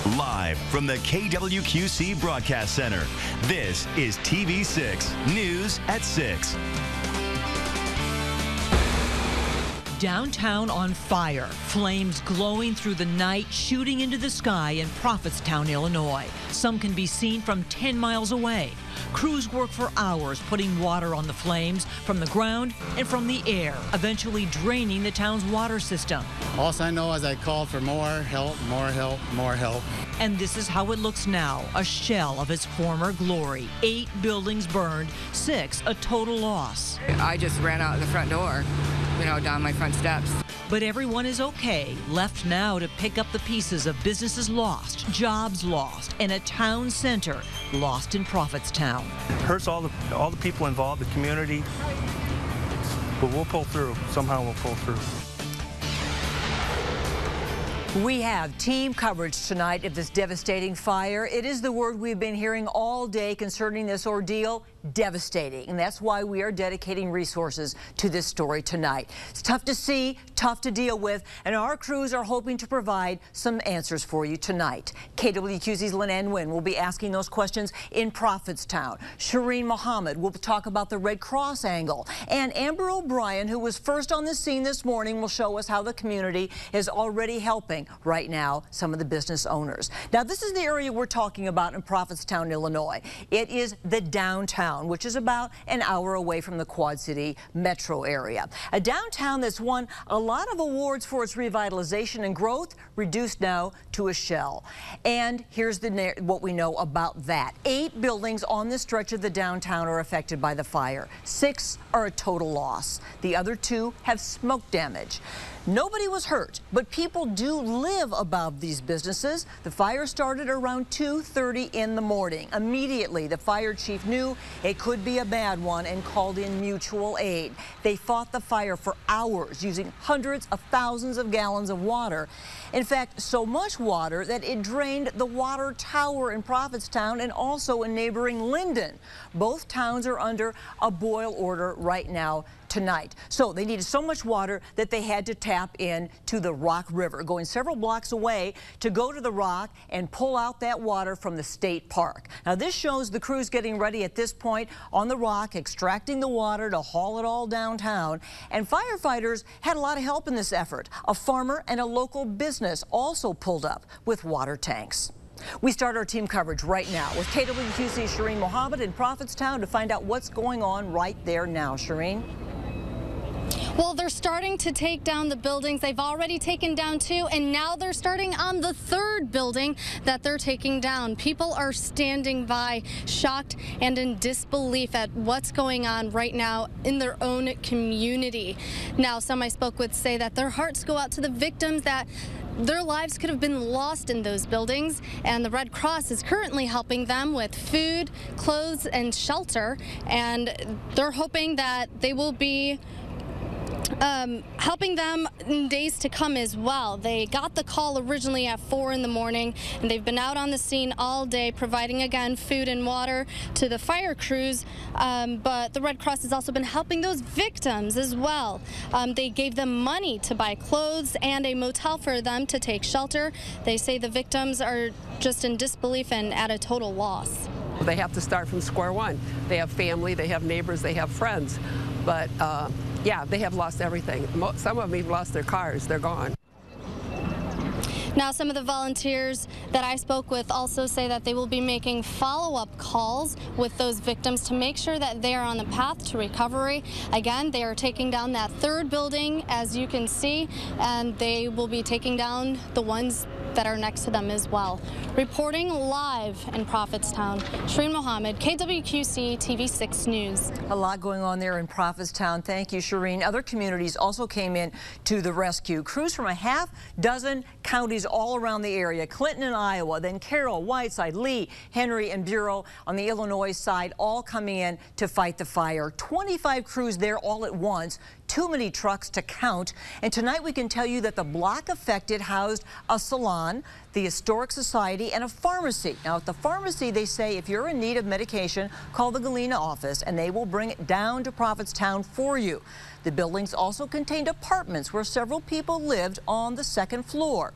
Live from the KWQC Broadcast Center, this is TV6 News at 6. Downtown on fire, flames glowing through the night, shooting into the sky in Prophetstown, Illinois. Some can be seen from 10 miles away. Crews work for hours putting water on the flames from the ground and from the air, eventually draining the town's water system. All I know is I called for more help, more help, more help. And this is how it looks now, a shell of its former glory. 8 buildings burned, 6 a total loss. I just ran out the front door, down my front steps. But everyone is okay, left now to pick up the pieces of businesses lost, jobs lost, and a town center lost in Prophetstown. It hurts all the people involved, the community, but we'll pull through. Somehow we'll pull through. We have team coverage tonight of this devastating fire. It is the word we've been hearing all day concerning this ordeal. Devastating. And that's why we are dedicating resources to this story tonight. It's tough to see, tough to deal with, and our crews are hoping to provide some answers for you tonight. KWQC's Lynn Wynn will be asking those questions in Prophetstown. Shireen Mohammed will talk about the Red Cross angle. And Amber O'Brien, who was first on the scene this morning, will show us how the community is already helping right now some of the business owners. Now, this is the area we're talking about in Prophetstown, Illinois. It is the downtown, which is about an hour away from the Quad City metro area. A downtown that's won a lot of awards for its revitalization and growth, reduced now to a shell. And here's what we know about that. 8 buildings on this stretch of the downtown are affected by the fire. 6 are a total loss. The other 2 have smoke damage. Nobody was hurt, but people do live above these businesses. The fire started around 2:30 in the morning. Immediately, the fire chief knew it could be a bad one and called in mutual aid. They fought the fire for hours using hundreds of thousands of gallons of water. In fact, so much water that it drained the water tower in Prophetstown and also in neighboring Linden. Both towns are under a boil order right now tonight. So they needed so much water that they had to tap in to the Rock River, going several blocks away to go to the Rock and pull out that water from the state park. Now, this shows the crews getting ready at this point on the Rock, extracting the water to haul it all downtown. And firefighters had a lot of help in this effort. A farmer and a local business also pulled up with water tanks. We start our team coverage right now with KWQC's Shireen Mohammed in Prophetstown to find out what's going on right there now. Shireen? Well, they're starting to take down the buildings. They've already taken down 2, and now they're starting on the 3rd building that they're taking down. People are standing by, shocked and in disbelief at what's going on right now in their own community. Now, some I spoke with say that their hearts go out to the victims, that their lives could have been lost in those buildings, and the Red Cross is currently helping them with food, clothes, and shelter, and they're hoping that they will be helping them in days to come as well. They got the call originally at 4 in the morning, and they've been out on the scene all day providing, again, food and water to the fire crews, but the Red Cross has also been helping those victims as well. They gave them money to buy clothes and a motel for them to take shelter. They say the victims are just in disbelief and at a total loss. They have to start from square one. They have family, they have neighbors, they have friends, but yeah, they have lost everything. Some of them even lost their cars. They're gone. Now, some of the volunteers that I spoke with also say that they will be making follow-up calls with those victims to make sure that they are on the path to recovery. Again, they are taking down that 3rd building, as you can see, and they will be taking down the ones that are next to them as well. Reporting live in Prophetstown, Shireen Mohammed, KWQC TV6 News. A lot going on there in Prophetstown. Thank you, Shireen. Other communities also came in to the rescue. Crews from a half dozen counties all around the area, Clinton and Iowa, then Carroll, Whiteside, Lee, Henry, and Bureau on the Illinois side, all coming in to fight the fire. 25 crews there all at once. Too many trucks to count. And tonight we can tell you that the block affected housed a salon, the Historic Society, and a pharmacy. Now, at the pharmacy, they say if you're in need of medication, call the Galena office and they will bring it down to Prophetstown for you. The buildings also contained apartments where several people lived on the 2nd floor.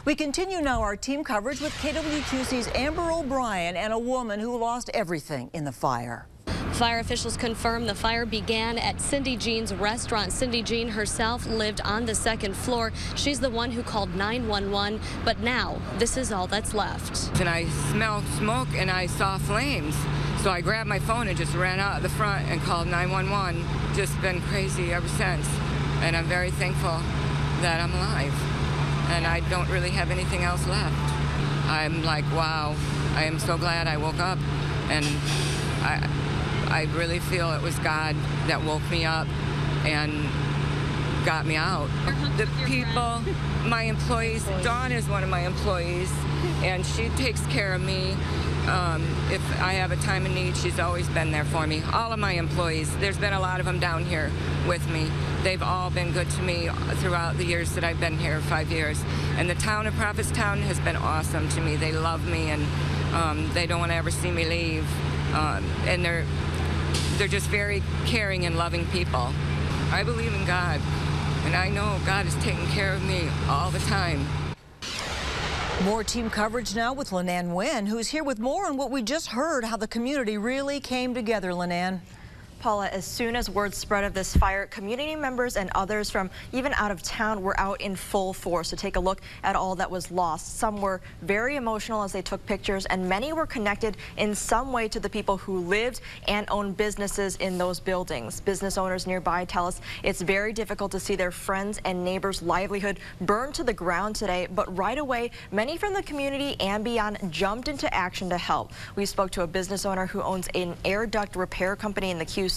We continue now our team coverage with KWQC's Amber O'Brien and a woman who lost everything in the fire. Fire officials confirm the fire began at Cindy Jean's restaurant. Cindy Jean herself lived on the second floor. She's the one who called 911, but now this is all that's left. And I smelled smoke and I saw flames. So I grabbed my phone and just ran out the front and called 911. Just been crazy ever since. And I'm very thankful that I'm alive. And I don't really have anything else left. I'm like, wow, I am so glad I woke up. And I really feel it was God that woke me up and got me out. The people, my employees, Dawn is one of my employees, and she takes care of me. If I have a time of need, she's always been there for me. All of my employees, there's been a lot of them down here with me. They've all been good to me throughout the years that I've been here, 5 years. And the town of Prophetstown has been awesome to me. They love me, and they don't want to ever see me leave. And they're just very caring and loving people. I believe in God, and I know God is taking care of me all the time. More team coverage now with Lenan Nguyen, who's here with more on what we just heard, how the community really came together, Lenan. Paula, as soon as word spread of this fire, community members and others from even out of town were out in full force to take a look at all that was lost. Some were very emotional as they took pictures, and many were connected in some way to the people who lived and owned businesses in those buildings. Business owners nearby tell us it's very difficult to see their friends and neighbors' livelihood burned to the ground today, but right away, many from the community and beyond jumped into action to help. We spoke to a business owner who owns an air duct repair company in the QC.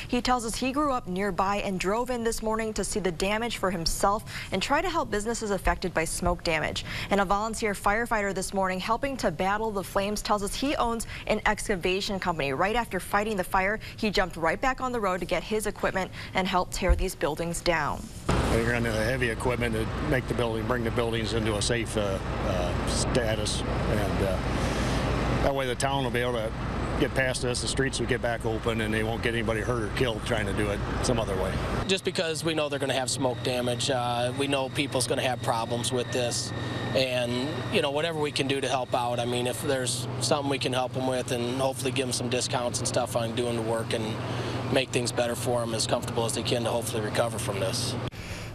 He tells us he grew up nearby and drove in this morning to see the damage for himself and try to help businesses affected by smoke damage. And a volunteer firefighter this morning helping to battle the flames tells us he owns an excavation company. Right after fighting the fire, he jumped right back on the road to get his equipment and help tear these buildings down. They run the heavy equipment to make the building, bring the buildings into a safe status, and that way the town will be able to get past this, the streets will get back open, and they won't get anybody hurt or killed trying to do it some other way. Just because we know they're going to have smoke damage, we know people's going to have problems with this, and you know, whatever we can do to help out. I mean, if there's something we can help them with, and hopefully give them some discounts and stuff on doing the work and make things better for them, as comfortable as they can to hopefully recover from this.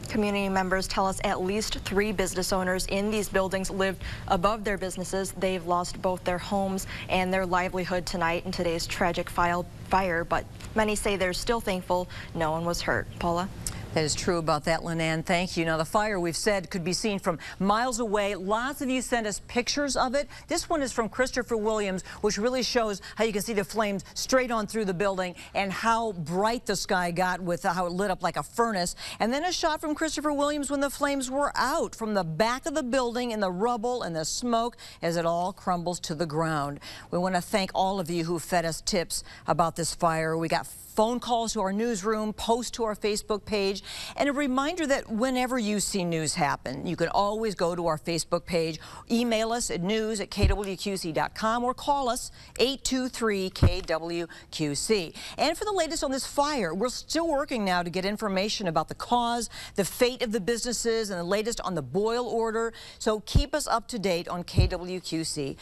Community members tell us at least 3 business owners in these buildings lived above their businesses. They've lost both their homes and their livelihood tonight in today's tragic fire, but many say they're still thankful no one was hurt. Paula? That is true about that, Lenan. Thank you. Now, the fire, we've said, could be seen from miles away. Lots of you sent us pictures of it. This one is from Christopher Williams, which really shows how you can see the flames straight on through the building and how bright the sky got with how it lit up like a furnace. And then a shot from Christopher Williams when the flames were out from the back of the building in the rubble and the smoke as it all crumbles to the ground. We want to thank all of you who fed us tips about this fire. We got phone calls to our newsroom, posts to our Facebook page, and a reminder that whenever you see news happen, you can always go to our Facebook page, email us at news@kwqc.com, or call us 823-KWQC. And for the latest on this fire, we're still working now to get information about the cause, the fate of the businesses, and the latest on the boil order. So keep us up to date on kwqc.com.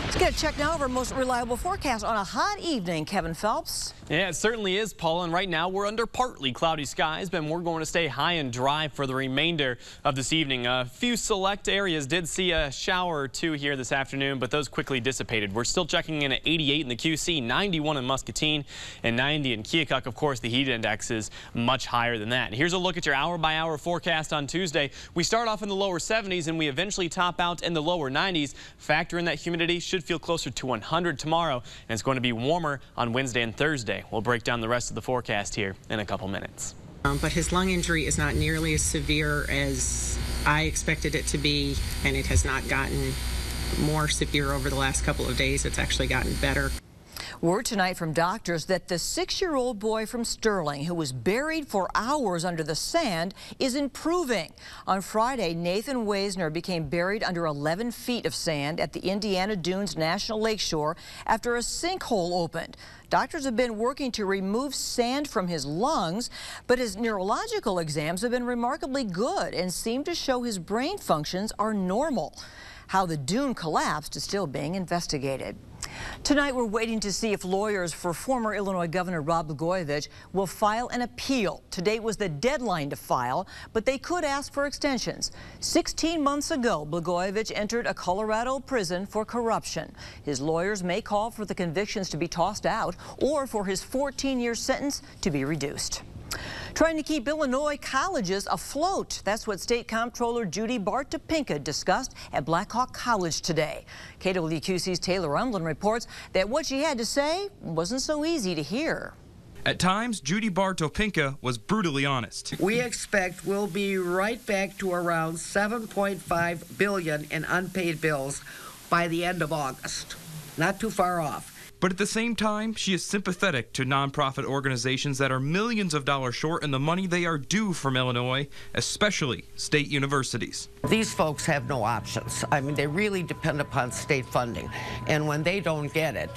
Let's get a check now of our most reliable forecast on a hot evening. Kevin Phelps. Yeah, it certainly is, Paul, and right now we're under partly cloudy skies, but we're going to stay high and dry for the remainder of this evening. A few select areas did see a shower or two here this afternoon, but those quickly dissipated. We're still checking in at 88 in the QC, 91 in Muscatine, and 90 in Keokuk. Of course, the heat index is much higher than that. Here's a look at your hour-by-hour forecast on Tuesday. We start off in the lower 70s, and we eventually top out in the lower 90s. Factor in that humidity, should feel closer to 100 tomorrow, and it's going to be warmer on Wednesday and Thursday. We'll break down the rest of the forecast here in a couple minutes. But his lung injury is not nearly as severe as I expected it to be, and it has not gotten more severe over the last couple of days. It's actually gotten better. Word tonight from doctors that the 6-year-old boy from Sterling who was buried for hours under the sand is improving. On Friday, Nathan Weisner became buried under 11 feet of sand at the Indiana Dunes National Lakeshore after a sinkhole opened. Doctors have been working to remove sand from his lungs, but his neurological exams have been remarkably good and seem to show his brain functions are normal. How the dune collapsed is still being investigated. Tonight, we're waiting to see if lawyers for former Illinois Governor Rod Blagojevich will file an appeal. Today was the deadline to file, but they could ask for extensions. 16 months ago, Blagojevich entered a Colorado prison for corruption. His lawyers may call for the convictions to be tossed out or for his 14-year sentence to be reduced. Trying to keep Illinois colleges afloat. That's what State Comptroller Judy Bart-Topinka discussed at Black Hawk College today. KWQC's Taylor Umlin reports that what she had to say wasn't so easy to hear. At times, Judy Bart-Topinka was brutally honest. We expect we'll be right back to around $7.5 billion in unpaid bills by the end of August. Not too far off. But at the same time, she is sympathetic to nonprofit organizations that are millions of dollars short in the money they are due from Illinois, especially state universities. These folks have no options. I mean, they really depend upon state funding. And when they don't get it,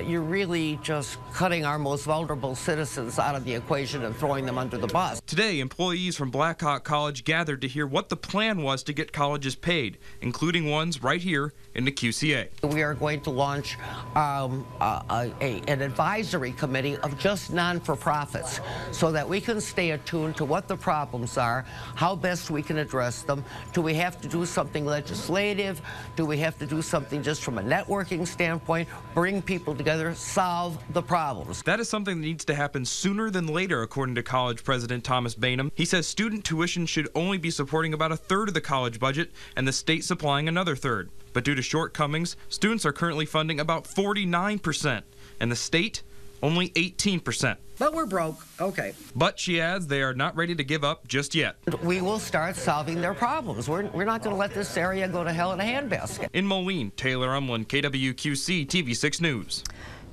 you're really just cutting our most vulnerable citizens out of the equation and throwing them under the bus. Today, employees from Black Hawk College gathered to hear what the plan was to get colleges paid, including ones right here in the QCA. We are going to launch an advisory committee of just non-for-profits so that we can stay attuned to what the problems are, how best we can address them. Do we have to do something legislative? Do we have to do something just from a networking standpoint? Bring people together, solve the problems. That is something that needs to happen sooner than later, according to College President Thomas Bainham. He says student tuition should only be supporting about 1/3 of the college budget and the state supplying another 1/3. But due to shortcomings, students are currently funding about 49%, and the state only 18%. But we're broke, okay. But she adds they are not ready to give up just yet. We will start solving their problems. We're not going to let this area go to hell in a handbasket. In Moline, Taylor Umlin, KWQC TV6 News.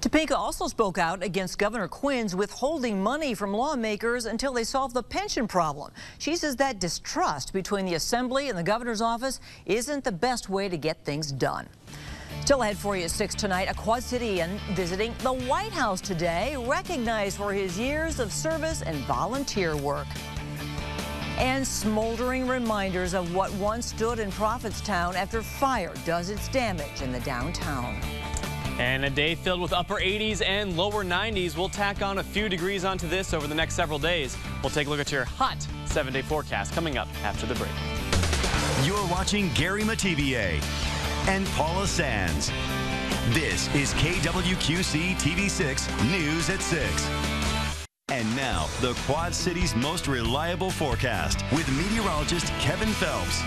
Topinka also spoke out against Governor Quinn's withholding money from lawmakers until they solve the pension problem. She says that distrust between the Assembly and the governor's office isn't the best way to get things done. Still ahead for you at 6 tonight, a Quad Cityan visiting the White House today, recognized for his years of service and volunteer work. And smoldering reminders of what once stood in Prophetstown after fire does its damage in the downtown. And a day filled with upper 80s and lower 90s. We'll tack on a few degrees onto this over the next several days. We'll take a look at your hot 7-day forecast coming up after the break. You're watching Gary Mativier and Paula Sands. This is KWQC TV6 News at 6. And now, the Quad City's most reliable forecast with meteorologist Kevin Phelps.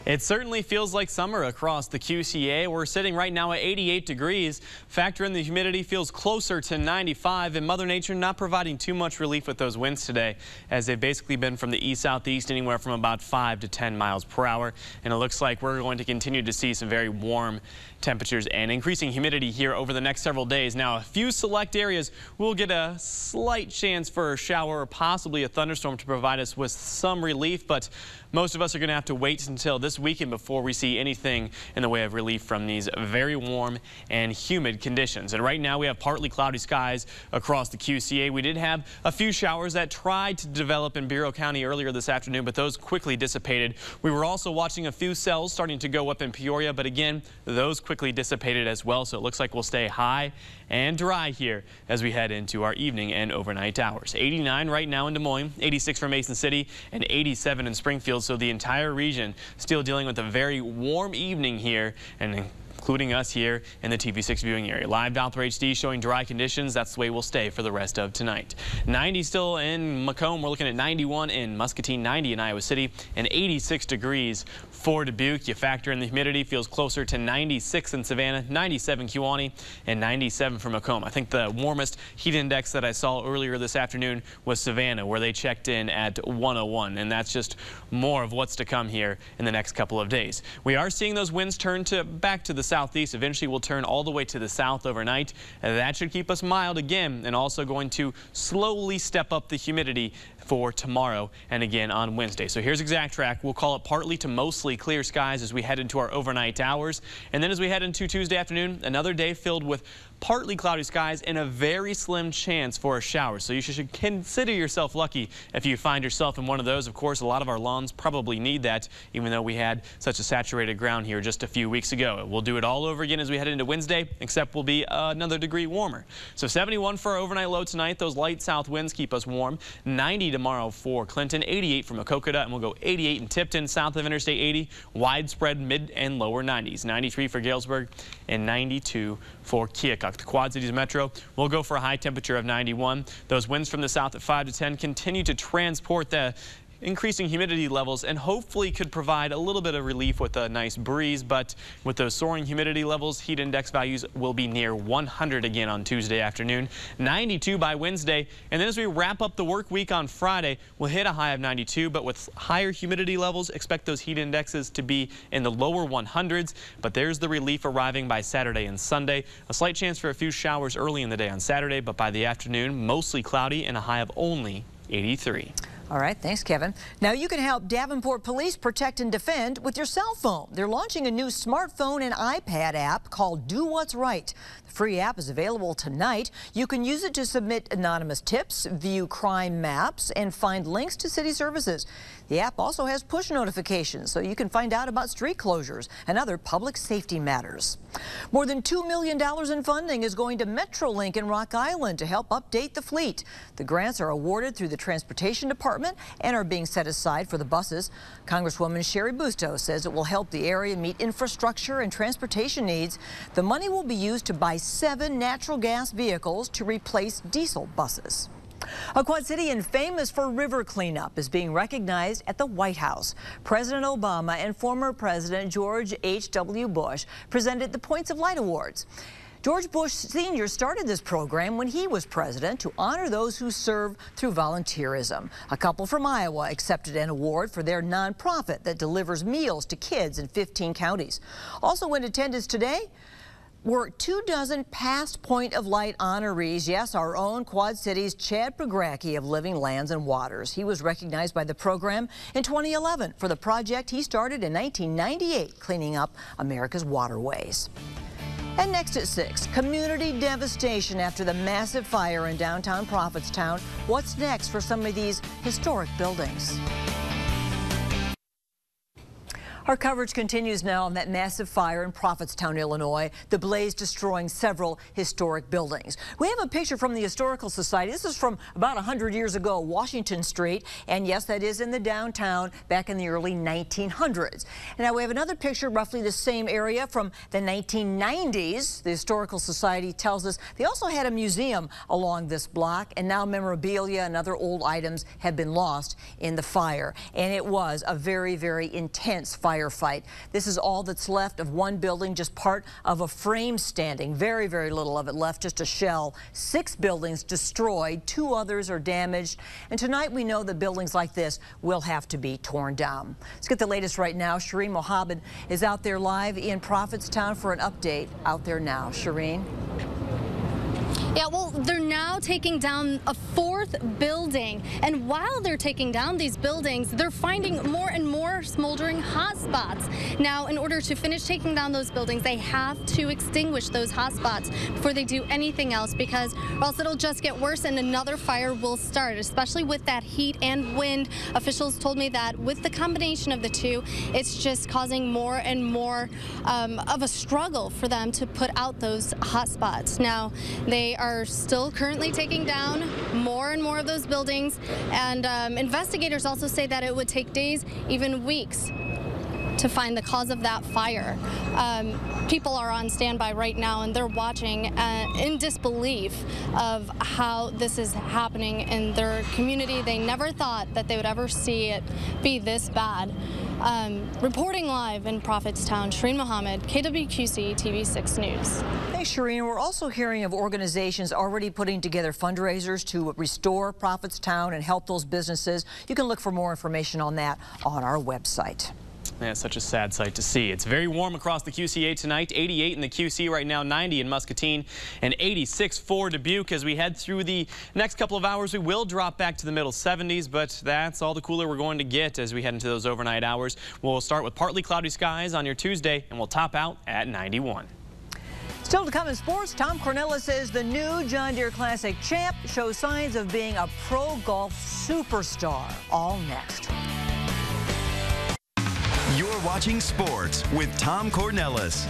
It certainly feels like summer across the QCA. We're sitting right now at 88 degrees. Factor in the humidity, feels closer to 95, and Mother Nature not providing too much relief with those winds today, as they've basically been from the east-southeast, anywhere from about 5 to 10 miles per hour. And it looks like we're going to continue to see some very warm temperatures and increasing humidity here over the next several days. Now, a few select areas will get a slight chance for a shower or possibly a thunderstorm to provide us with some relief, but most of us are going to have to wait until this weekend before we see anything in the way of relief from these very warm and humid conditions. And right now we have partly cloudy skies across the QCA. We did have a few showers that tried to develop in Bureau County earlier this afternoon, but those quickly dissipated. We were also watching a few cells starting to go up in Peoria, but again, those quickly dissipated as well. So it looks like we'll stay high and dry here as we head into our evening and overnight hours. 89 right now in Des Moines, 86 for Mason City, and 87 in Springfield. So the entire region still dealing with a very warm evening here, and including us here in the TV6 viewing area. Live Doppler HD showing dry conditions. That's the way we'll stay for the rest of tonight. 90 still in Macomb. We're looking at 91 in Muscatine, 90 in Iowa City, and 86 degrees for Dubuque. You factor in the humidity, feels closer to 96 in Savannah, 97 Kewanee, and 97 for Macomb. I think the warmest heat index that I saw earlier this afternoon was Savannah, where they checked in at 101, and that's just more of what's to come here in the next couple of days. We are seeing those winds turn back to the south southeast eventually will turn all the way to the south overnight. That should keep us mild again, and also going to slowly step up the humidity for tomorrow and again on Wednesday. So here's exact track. We'll call it partly to mostly clear skies as we head into our overnight hours. And then as we head into Tuesday afternoon, another day filled with partly cloudy skies and a very slim chance for a shower. So you should consider yourself lucky if you find yourself in one of those. Of course, a lot of our lawns probably need that, even though we had such a saturated ground here just a few weeks ago. We'll do it all over again as we head into Wednesday, except we'll be another degree warmer. So 71 for our overnight low tonight. Those light south winds keep us warm. 90 tomorrow for Clinton, 88 from Maquoketa, and we'll go 88 in Tipton, south of Interstate 80. Widespread mid and lower 90s. 93 for Galesburg and 92 for Keokuk. The Quad Cities Metro will go for a high temperature of 91. Those winds from the south at 5 to 10 continue to transport the increasing humidity levels and hopefully could provide a little bit of relief with a nice breeze, but with those soaring humidity levels, heat index values will be near 100 again on Tuesday afternoon, 92 by Wednesday, and then as we wrap up the work week on Friday, we'll hit a high of 92, but with higher humidity levels, expect those heat indexes to be in the lower 100s, but there's the relief arriving by Saturday and Sunday. A slight chance for a few showers early in the day on Saturday, but by the afternoon, mostly cloudy and a high of only 83. All right, thanks, Kevin. Now you can help Davenport Police protect and defend with your cell phone. They're launching a new smartphone and iPad app called Do What's Right. The free app is available tonight. You can use it to submit anonymous tips, view crime maps, and find links to city services. The app also has push notifications, so you can find out about street closures and other public safety matters. More than $2 million in funding is going to Metrolink in Rock Island to help update the fleet. The grants are awarded through the Transportation Department and are being set aside for the buses. Congresswoman Sherry Busto says it will help the area meet infrastructure and transportation needs. The money will be used to buy 7 natural gas vehicles to replace diesel buses. A Quad Citian famous for river cleanup is being recognized at the White House. President Obama and former President George H.W. Bush presented the Points of Light Awards. George Bush Sr. started this program when he was president to honor those who serve through volunteerism. A couple from Iowa accepted an award for their nonprofit that delivers meals to kids in 15 counties. Also in attendance today were 24 past Point of Light honorees. Yes, our own Quad Cities Chad Pagracki of Living Lands and Waters. He was recognized by the program in 2011 for the project he started in 1998, cleaning up America's waterways. And next at 6, community devastation after the massive fire in downtown Prophetstown. What's next for some of these historic buildings? Our coverage continues now on that massive fire in Prophetstown, Illinois, the blaze destroying several historic buildings. We have a picture from the Historical Society. This is from about 100 years ago, Washington Street, and yes, that is in the downtown back in the early 1900s. And now we have another picture, roughly the same area from the 1990s. The Historical Society tells us they also had a museum along this block, and now memorabilia and other old items have been lost in the fire. And it was a very, very intense firefight. This is all that's left of one building, just part of a frame standing. Very, very little of it left, just a shell. 6 buildings destroyed, 2 others are damaged. And tonight we know that buildings like this will have to be torn down. Let's get the latest right now. Shireen Mohammed is out there live in Prophetstown for an update. Out there now. Shireen. Yeah, well, they're now taking down a 4th building. And while they're taking down these buildings, they're finding more and more smoldering hot spots. Now, in order to finish taking down those buildings, they have to extinguish those hot spots before they do anything else, because or else it'll just get worse and another fire will start, especially with that heat and wind. Officials told me that with the combination of the two, it's just causing more and more of a struggle for them to put out those hot spots. Now, they are still currently taking down more and more of those buildings, and investigators also say that it would take days, even weeks, to find the cause of that fire. People are on standby right now, and they're watching in disbelief of how this is happening in their community. They never thought that they would ever see it be this bad. Reporting live in Prophetstown, Shireen Mohammed, KWQC TV 6 News. Hey, Shireen, we're also hearing of organizations already putting together fundraisers to restore Prophetstown and help those businesses. You can look for more information on that on our website. Yeah, such a sad sight to see. It's very warm across the QCA tonight. 88 in the QC right now, 90 in Muscatine, and 86 for Dubuque. As we head through the next couple of hours, we will drop back to the middle 70s, but that's all the cooler we're going to get as we head into those overnight hours. We'll start with partly cloudy skies on your Tuesday, and we'll top out at 91. Still to come in sports, Tom Cornella says the new John Deere Classic champ shows signs of being a pro golf superstar. All next. You're watching sports with Tom Cornelis.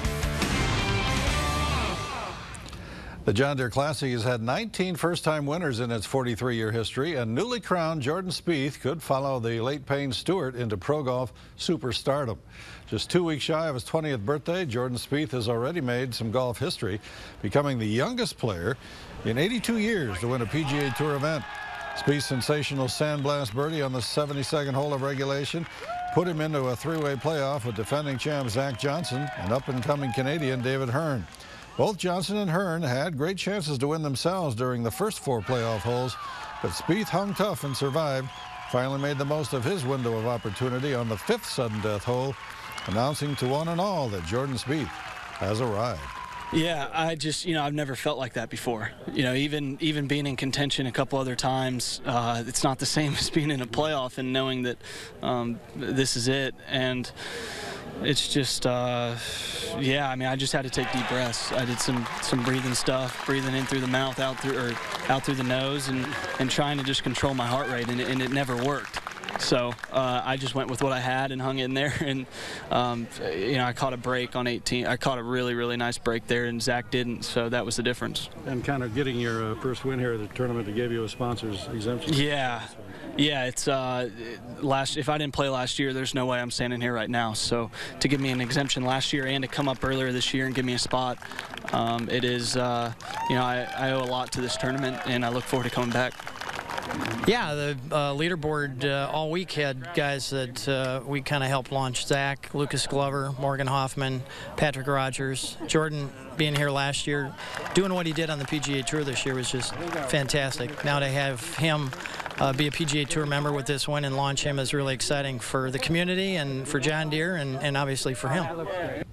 The John Deere Classic has had 19 first-time winners in its 43-year history, and newly crowned Jordan Spieth could follow the late Payne Stewart into pro golf superstardom. Just 2 weeks shy of his 20th birthday, Jordan Spieth has already made some golf history, becoming the youngest player in 82 years to win a PGA Tour event. Spieth's sensational sandblast birdie on the 72nd hole of regulation put him into a three-way playoff with defending champ Zach Johnson and up-and-coming Canadian David Hearn. Both Johnson and Hearn had great chances to win themselves during the first 4 playoff holes, but Spieth hung tough and survived, finally made the most of his window of opportunity on the 5th sudden death hole, announcing to one and all that Jordan Spieth has arrived. Yeah, I've never felt like that before. Even being in contention a couple other times, it's not the same as being in a playoff and knowing that this is it. And it's just, yeah, I just had to take deep breaths. I did some breathing stuff, breathing in through the mouth, out through the nose, and trying to just control my heart rate, and it never worked. So I just went with what I had and hung in there, and I caught a break on 18. I caught a really, really nice break there, and Zach didn't, so that was the difference. And kind of getting your first win here at the tournament that gave you a sponsor's exemption. Yeah, it's if I didn't play last year, there's no way I'm standing here right now. So to give me an exemption last year and to come up earlier this year and give me a spot, it is, I owe a lot to this tournament, and I look forward to coming back. Yeah, the leaderboard all week had guys that we kind of helped launch. Zach, Lucas Glover, Morgan Hoffman, Patrick Rogers. Jordan being here last year, doing what he did on the PGA Tour this year was just fantastic. Now to have him be a PGA Tour member with this win and launch him is really exciting for the community and for John Deere and obviously for him.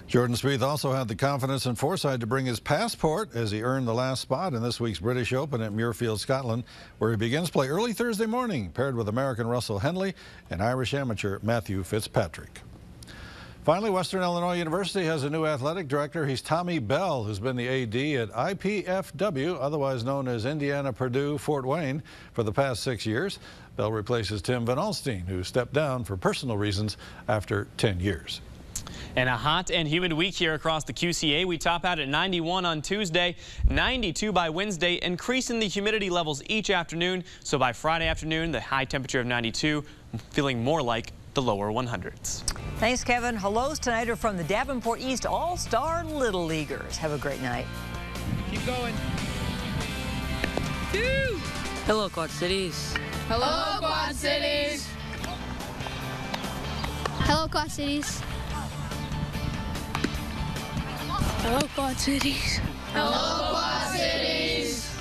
Jordan Spieth also had the confidence and foresight to bring his passport as he earned the last spot in this week's British Open at Muirfield, Scotland, where he begins play early Thursday morning, paired with American Russell Henley and Irish amateur Matthew Fitzpatrick. Finally, Western Illinois University has a new athletic director. He's Tommy Bell, who's been the AD at IPFW, otherwise known as Indiana Purdue Fort Wayne, for the past 6 years. Bell replaces Tim Van Alstyne, who stepped down for personal reasons after 10 years. And a hot and humid week here across the QCA. We top out at 91 on Tuesday, 92 by Wednesday, increasing the humidity levels each afternoon. So by Friday afternoon, the high temperature of 92, feeling more like the lower 100s. Thanks, Kevin. Hellos tonight are from the Davenport East All-Star Little Leaguers. Have a great night. Keep going. Hello, Quad Cities. Hello, Quad Cities. Hello, Quad Cities. Hello, Quad Cities. Hello, Quad Cities.